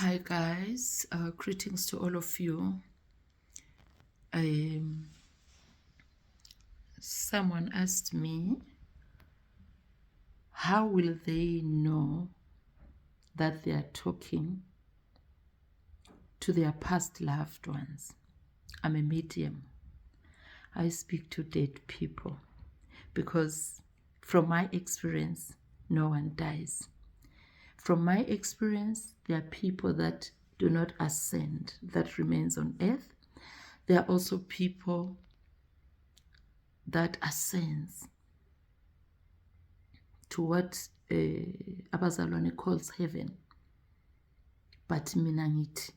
Hi guys, greetings to all of you. Um, Someone asked me, how will they know that they are talking to their past loved ones? I'm a medium. I speak to dead people because from my experience, no one dies. From my experience, there are people that do not ascend, that remains on earth. There are also people that ascends to what abazalwane calls heaven. But mina ngithi,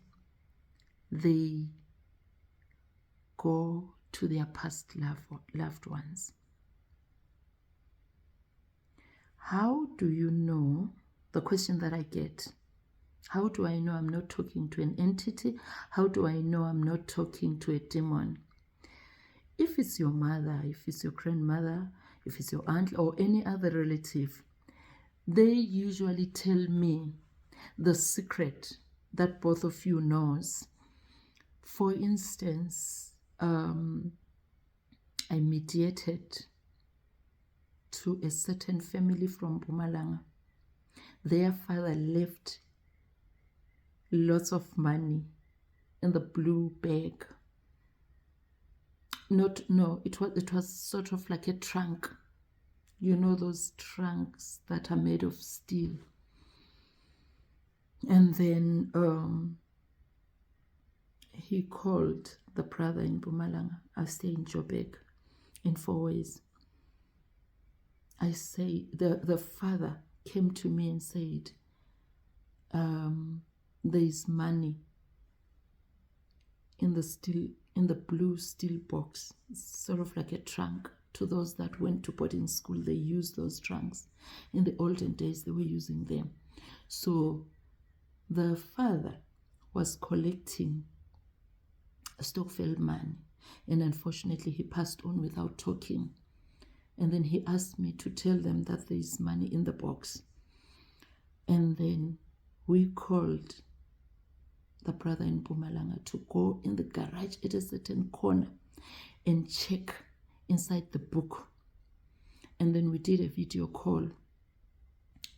they go to their past loved ones. How do you know? The question that I get, how do I know I'm not talking to an entity? How do I know I'm not talking to a demon? If it's your mother, if it's your grandmother, if it's your aunt or any other relative, they usually tell me the secret that both of you knows. For instance, I mediated to a certain family from Mpumalanga. Their father left lots of money in the blue bag. It was sort of like a trunk. You know those trunks that are made of steel. And then he called the brother in Mpumalanga. I stay in Joburg in 4 ways. I say the father came to me and said, there is money in the blue steel box. It's sort of like a trunk. To those that went to boarding school, they used those trunks. In the olden days, they were using them. So the father was collecting Stokvel money, and unfortunately he passed on without talking. And then he asked me to tell them that there is money in the box. And then we called the brother in Mpumalanga to go in the garage at a certain corner and check inside the book. And then we did a video call.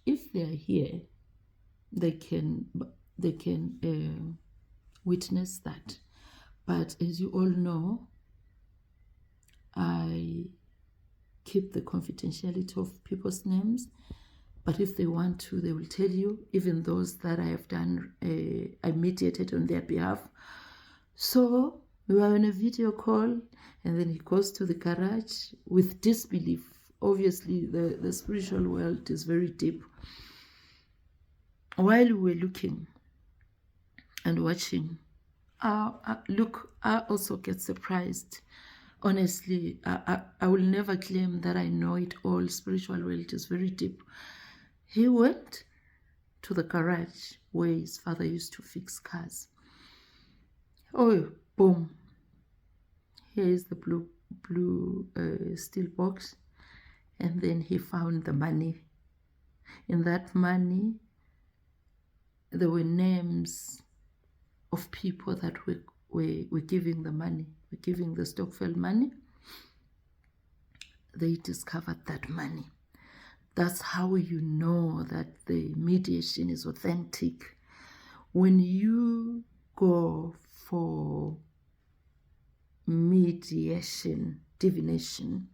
If they are here, they can witness that. But as you all know, I keep the confidentiality of people's names. But if they want to, they will tell you, even those that I have done, I mediated on their behalf. So we were on a video call, and then he goes to the garage with disbelief. Obviously, the spiritual world is very deep. While we were looking and watching, look, I also get surprised. Honestly, I will never claim that I know it all. Spiritual world is very deep. He went to the garage where his father used to fix cars. Oh, boom. Here is the blue steel box. And then he found the money. In that money, there were names of people that were giving the money, were giving the Stokvel money. They discovered that money. That's how you know that the mediation is authentic. When you go for mediation, divination,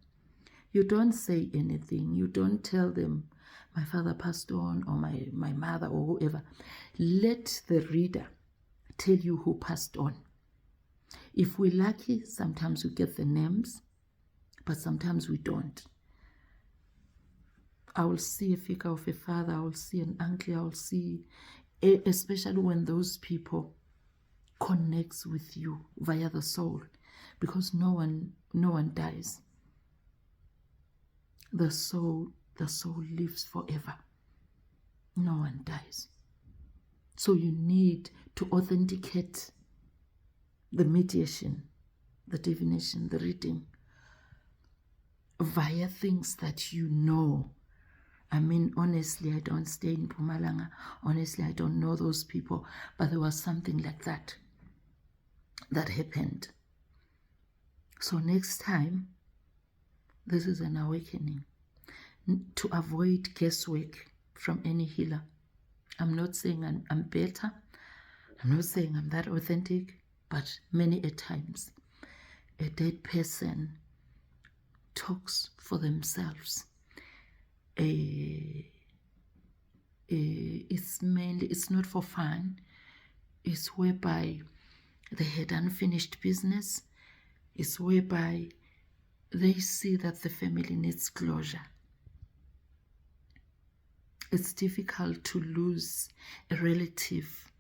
you don't say anything. You don't tell them, my father passed on, or my mother, or whoever. Let the reader tell you who passed on. If we're lucky, sometimes we get the names, but sometimes we don't. I will see a figure of a father, I will see an uncle, I will see, especially when those people connects with you via the soul, because no one dies. The soul lives forever. No one dies. So you need to authenticate the mediation, the divination, the reading via things that you know. I mean, honestly, I don't stay in Mpumalanga. Honestly, I don't know those people, but there was something like that happened. So next time, this is an awakening to avoid guesswork from any healer. I'm not saying I'm better. I'm not saying I'm that authentic, but many a times a dead person talks for themselves. It's not for fun. It's whereby they had unfinished business. It's whereby they see that the family needs closure. It's difficult to lose a relative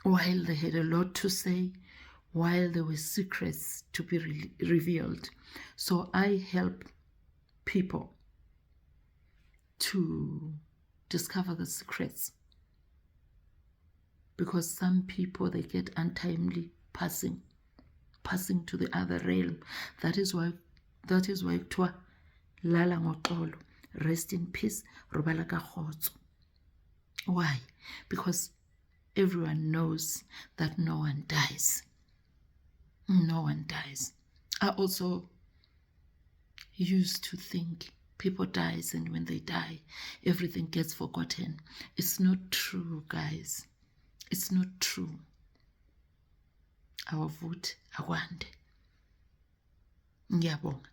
while they had a lot to say, while there were secrets to be revealed. So I help people to discover the secrets, because some people, they get untimely passing to the other realm. That is why kuthiwa lala ngoxolo, rest in peace, robala ka kgotso. Why? Because everyone knows that no one dies. No one dies. I also used to think people dies, and when they die, everything gets forgotten. It's not true, guys. It's not true. Awavuthe akwande. Ngiyabonga.